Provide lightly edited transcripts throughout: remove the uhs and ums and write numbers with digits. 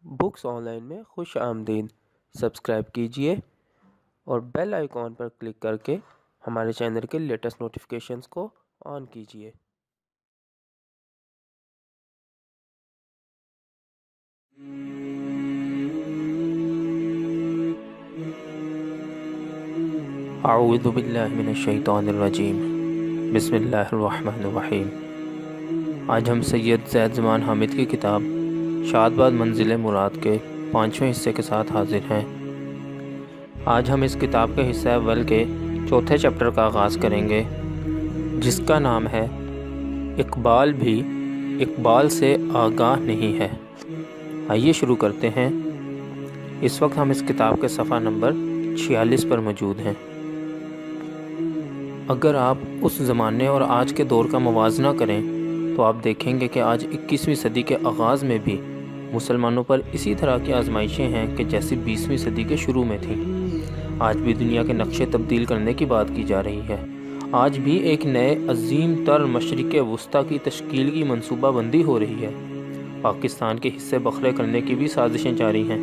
Books online में खुश आमदीद। सब्सक्राइब कीजिए और बेल आइकॉन पर क्लिक करके हमारे चैनल के लेटेस्ट नोटिफिकेशंस को ऑन कीजिए। अऊज़ु बिल्लाहि मिनश शैतानिर रजीम। बिस्मिल्लाहिर रहमानिर रहीम। आज हम सैयद ज़ैद ज़मान हामिद की किताब शादबाद मंजिल मुराद के 5वें हिस्से के साथ हाजिर हैं। आज हम इस किताब के हिस्से अव्वल के चौथे चैप्टर का आगाज़ करेंगे, जिसका नाम है इकबाल भी इकबाल से आगाह नहीं है। आइए शुरू करते हैं। इस वक्त हम इस किताब के सफ़ा नंबर 46 पर मौजूद हैं। अगर आप उस ज़माने और आज के दौर का मुवाज़ना करें तो आप देखेंगे कि आज 21वीं सदी के आगाज़ में भी मुसलमानों पर इसी तरह की आजमाइशें हैं कि जैसी 20वीं सदी के शुरू में थीं। आज भी दुनिया के नक्शे तब्दील करने की बात की जा रही है। आज भी एक नए अजीम तर मशरिक़ वुस्ता की तश्कील की मनसूबाबंदी हो रही है। पाकिस्तान के हिस्से बखरे करने की भी साजिशें जारी हैं।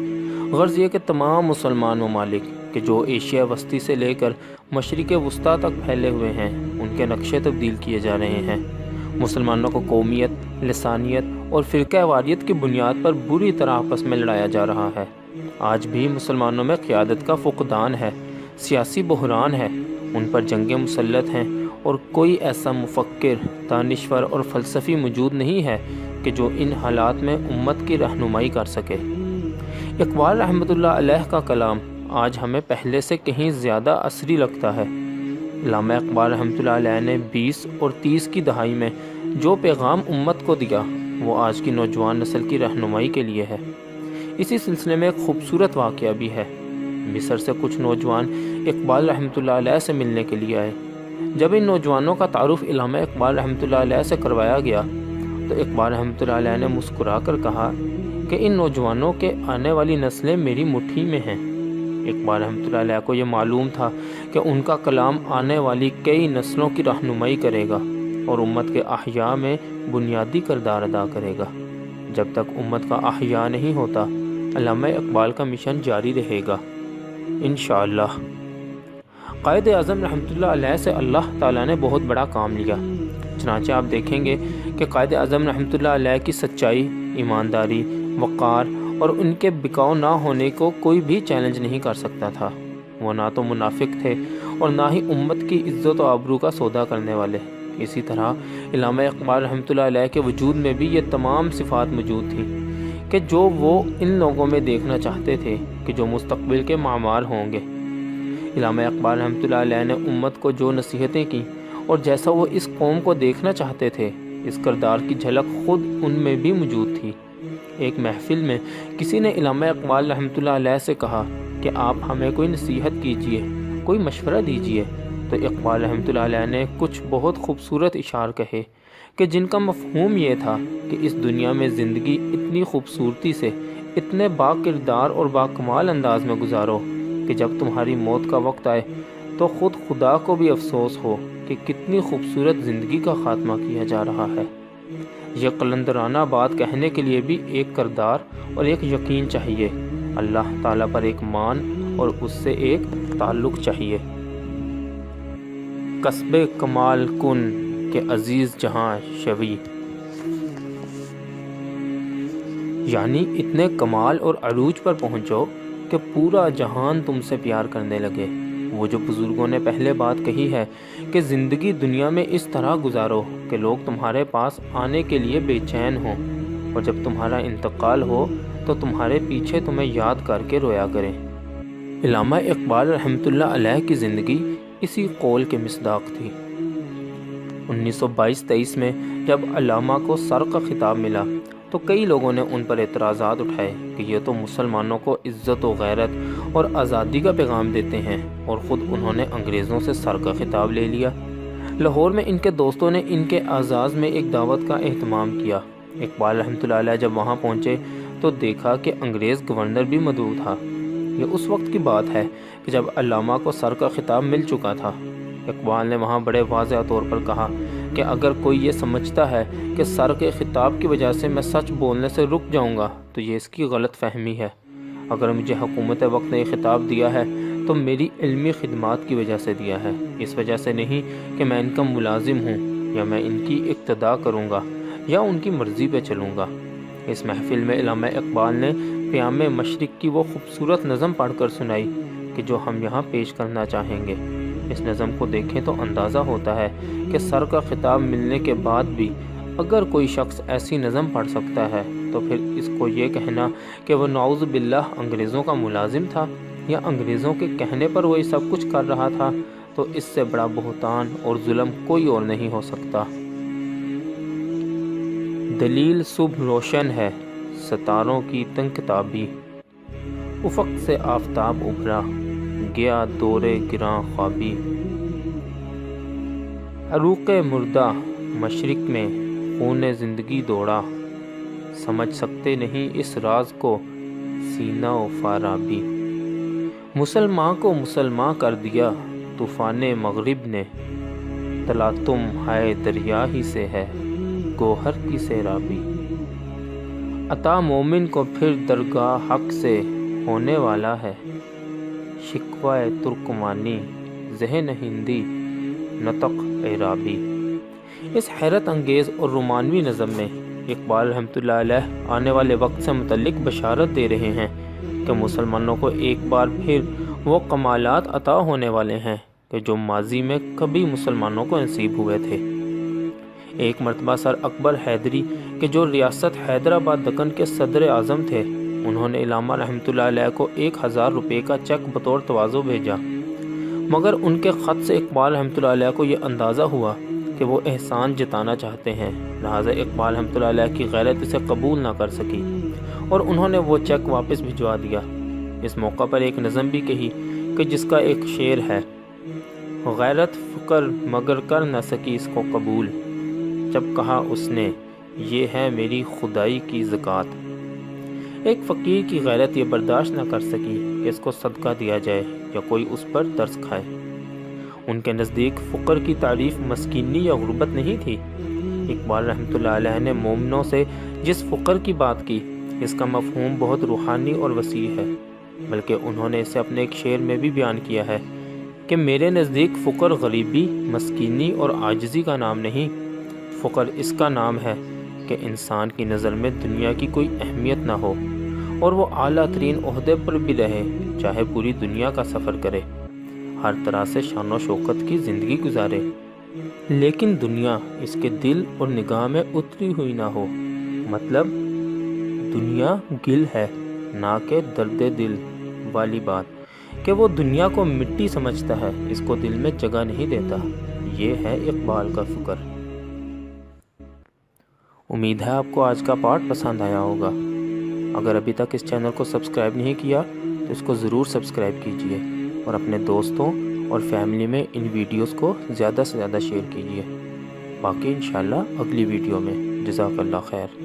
गर्ज़ ये कि तमाम मुसलमान ममालिक कि जो एशिया वस्ती से लेकर मशरिक़ वुस्ता तक फैले हुए हैं, उनके नक्शे तब्दील किए जा रहे हैं। मुसलमानों को कौमियत, लसानियत और फ़िरक़ावारियत की बुनियाद पर बुरी तरह आपस में लड़ाया जा रहा है। आज भी मुसलमानों में क़यादत का फ़ुक़दान है, सियासी बहरान है, उन पर जंगें मुसल्लत हैं और कोई ऐसा मुफ़क्किर, दानिश्वर और फ़लसफ़ी मौजूद नहीं है कि जो इन हालात में उम्मत की रहनुमाई कर सके। इकबाल रहमतुल्लाह अलैह का कलाम आज हमें पहले से कहीं ज़्यादा असरी लगता है। अल्लामा इकबाल रहमतुल्लाह अलैह ने 20 और 30 की दहाई में जो पैगाम उम्मत को दिया, वो आज की नौजवान नस्ल की रहनुमाई के लिए है। इसी सिलसिले में एक खूबसूरत वाक़या भी है। मिस्र से कुछ नौजवान इकबाल रहमतुल्लाह अलैह से मिलने के लिए आए। जब इन नौजवानों का तारुफ़ अल्लामा इकबाल रहमतुल्लाह अलैह से करवाया गया तो इकबाल रहमतुल्लाह अलैह ने मुस्कुरा कर कहा कि इन नौजवानों के आने वाली नस्लें मेरी मुट्ठी में हैं। इकबाल रहमतुल्लाह अलैह को ये मालूम था कि उनका कलाम आने वाली कई नस्लों की रहनुमाई करेगा और उम्मत के अहया में बुनियादी किरदार अदा करेगा। जब तक उम्मत का अहया नहीं होता, अल्लामा इकबाल का मिशन जारी रहेगा इंशाअल्लाह। क़ायद आज़म रहमतुल्लाह अलैह से अल्लाह ताला ने बहुत बड़ा काम लिया। चनांचे आप देखेंगे कि क़ायद आज़म रहमतुल्लाह अलैह की सच्चाई, ईमानदारी, वक़ार और उनके बिकाऊ ना होने को कोई भी चैलेंज नहीं कर सकता था। वो ना तो मुनाफिक थे और ना ही उम्मत की इज़्ज़त और आबरू का सौदा करने वाले। इसी तरह अल्लामा इकबाल रहमतुल्लाह अलैह के वजूद में भी ये तमाम सिफ़ात मौजूद थी कि जो वो इन लोगों में देखना चाहते थे कि जो मुस्तक़बिल के मामार होंगे। अल्लामा इकबाल रहमतुल्लाह अलैह ने उम्मत को जो नसीहतें की और जैसा वो इस कौम को देखना चाहते थे, इस किरदार की झलक ख़ुद उनमें भी मौजूद थी। एक महफ़िल में किसी ने अल्लामा इकबाल रहमतुल्लाह अलैह से कहा कि आप हमें कोई नसीहत कीजिए, कोई मशवरा दीजिए। तो इकबाल रहमतुल्लाह अलैह ने कुछ बहुत खूबसूरत इशार कहे कि जिनका मफ़हूम ये था कि इस दुनिया में ज़िंदगी इतनी खूबसूरती से, इतने बाकिरदार और बाकमाल अंदाज में गुजारो कि जब तुम्हारी मौत का वक्त आए तो ख़ुद खुदा को भी अफसोस हो कि कितनी खूबसूरत ज़िंदगी का ख़ात्मा किया जा रहा है। यह कलंदराना बात कहने के लिए भी एक किरदार और एक यकीन चाहिए। अल्लाह ताला पर एक मान और उससे एक ताल्लुक़ चाहिए। कस्बे कमाल कुन के अजीज़ जहाँ शवी, यानी इतने कमाल और अरूज पर पहुँचो कि पूरा जहान तुमसे प्यार करने लगे। वो जो बुज़ुर्गों ने पहले बात कही है कि ज़िंदगी दुनिया में इस तरह गुजारो कि लोग तुम्हारे पास आने के लिए बेचैन हों और जब तुम्हारा इंतकाल हो तो तुम्हारे पीछे तुम्हें याद करके रोया करें। अल्लामा इकबाल रहमतुल्लाह अलैह की ज़िंदगी इसी कौल के मिसदाक़ थी। 1922-23 में जब अल्लामा को सर का खिताब मिला तो कई लोगों ने उन पर एतराज़ात उठाए कि ये तो मुसलमानों को इज़्ज़त व गैरत और आज़ादी का पैगाम देते हैं, और ख़ुद उन्होंने अंग्रेज़ों से सर का खिताब ले लिया। लाहौर में इनके दोस्तों ने इनके आज़ाज़ में एक दावत का एहतमाम किया। इकबाल रहमतुल्लाह अलैह जब वहाँ पहुँचे तो देखा कि अंग्रेज़ गवर्नर भी मौजूद था। ये उस वक्त की बात है कि जब अल्लामा को सर का खिताब मिल चुका था। इकबाल ने वहाँ बड़े वाज़ेह तौर पर कहा कि अगर कोई ये समझता है कि सर के खिताब की वजह से मैं सच बोलने से रुक जाऊँगा تو یہ اس کی غلط فہمی ہے۔ اگر مجھے حکومت وقت نے یہ خطاب دیا ہے تو میری علمی خدمات کی وجہ سے دیا ہے، اس وجہ سے نہیں کہ میں ان کا ملازم ہوں یا میں ان کی اقتداء کروں گا یا ان کی مرضی پہ چلوں گا۔ اس محفل میں علامہ اقبال نے پیام مشرق کی وہ خوبصورت نظم پڑھ کر سنائی کہ جو ہم یہاں پیش کرنا چاہیں گے۔ اس نظم کو دیکھیں تو اندازہ ہوتا ہے کہ سر کا خطاب ملنے کے بعد بھی اگر کوئی شخص ایسی نظم پڑھ سکتا ہے تو پھر اس کو یہ کہنا کہ وہ نعوذ باللہ انگریزوں کا ملازم تھا یا انگریزوں کے کہنے پر وہ یہ سب کچھ کر رہا تھا، تو اس سے بڑا بہتان اور ظلم کوئی اور نہیں ہو سکتا۔ دلیل صبح روشن ہے، ستاروں کی تنگ کتابی، افق سے آفتاب ابھرا، گیا دور گراں خوابی۔ عروق مردہ مشرق میں خون زندگی دوڑا، سمجھ سکتے نہیں اس راز کو سینہ و فارابی۔ مسلمان کو مسلمان کر دیا طوفان مغرب نے، تلاطم ہائے دریا ہی سے ہے گوہر کی سیرابی۔ عطا مومن کو پھر درگاہ حق سے ہونے والا ہے، شکوہ ترکمانی ذہن ہندی نطق عرابی۔ اس حیرت انگیز اور رومانوی نظم میں اقبال رحمۃ اللہ علیہ آنے والے وقت سے متعلق بشارت دے رہے ہیں کہ مسلمانوں کو ایک بار پھر وہ کمالات عطا ہونے والے ہیں کہ جو ماضی میں کبھی مسلمانوں کو نصیب ہوئے تھے۔ ایک مرتبہ سر اکبر حیدری کہ جو ریاست حیدرآباد دکن کے صدر اعظم تھے، انہوں نے علامہ رحمۃ اللہ علیہ کو 1000 روپے کا چیک بطور تواضع بھیجا، مگر ان کے خط سے اقبال رحمۃ اللہ علیہ کو یہ اندازہ ہوا کہ وہ احسان جتانا چاہتے ہیں، لہٰذا اقبال رحمۃ اللہ علیہ کی غیرت اسے قبول نہ کر سکی اور انہوں نے وہ چیک واپس بھجوا دیا۔ اس موقع پر ایک نظم بھی کہی کہ جس کا ایک شعر ہے: غیرت فکر مگر کر نہ سکی اس کو قبول، جب کہا اس نے یہ ہے میری خدائی کی زکوٰۃ۔ ایک فقیر کی غیرت یہ برداشت نہ کر سکی کہ اس کو صدقہ دیا جائے یا کوئی اس پر ترس کھائے۔ ان کے نزدیک فقر کی تعریف مسکینی یا غربت نہیں تھی۔ اقبال رحمۃ اللہ علیہ نے مومنوں سے جس فقر کی بات کی، اس کا مفہوم بہت روحانی اور وسیع ہے، بلکہ انہوں نے اسے اپنے ایک شعر میں بھی بیان کیا ہے کہ میرے نزدیک فقر غریبی، مسکینی اور عاجزی کا نام نہیں، فقر اس کا نام ہے کہ انسان کی نظر میں دنیا کی کوئی اہمیت نہ ہو اور وہ اعلیٰ ترین عہدے پر بھی رہے، چاہے پوری دنیا کا سفر کرے، ہر طرح سے شان و شوکت کی زندگی گزارے، لیکن دنیا اس کے دل اور نگاہ میں اتری ہوئی نہ ہو۔ مطلب دنیا گل ہے، نہ کہ درد دل والی بات کہ وہ دنیا کو مٹی سمجھتا ہے، اس کو دل میں جگہ نہیں دیتا۔ یہ ہے اقبال کا فکر۔ امید ہے آپ کو آج کا پارٹ پسند آیا ہوگا۔ اگر ابھی تک اس چینل کو سبسکرائب نہیں کیا تو اس کو ضرور سبسکرائب کیجیے اور اپنے دوستوں اور فیملی میں ان ویڈیوز کو زیادہ سے زیادہ شیئر کیجیے۔ باقی انشاءاللہ اگلی ویڈیو میں۔ جزاک اللہ خیر۔